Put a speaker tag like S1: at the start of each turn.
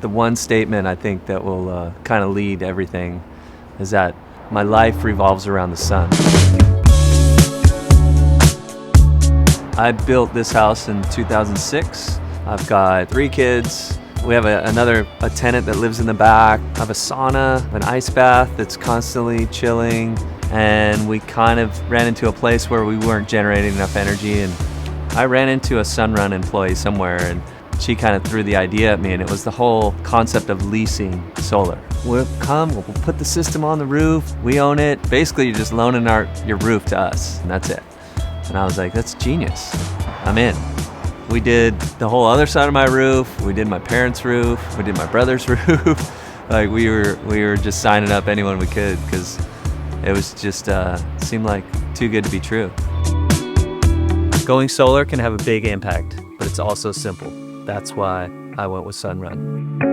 S1: The one statement I think that will kind of lead everything is that my life revolves around the sun. I built this house in 2006. I've got 3 kids. We have a tenant that lives in the back. I have a sauna, an ice bath that's constantly chilling, and we kind of ran into a place where we weren't generating enough energy, and I ran into a Sunrun employee somewhere, and she kind of threw the idea at me, and it was the whole concept of leasing solar. We'll put the system on the roof, we own it. Basically, you're just loaning your roof to us, and that's it. And I was like, that's genius. I'm in. We did the whole other side of my roof. We did my parents' roof. We did my brother's roof. Like we were just signing up anyone we could because it was just seemed like too good to be true. Going solar can have a big impact, but it's also simple. That's why I went with Sunrun.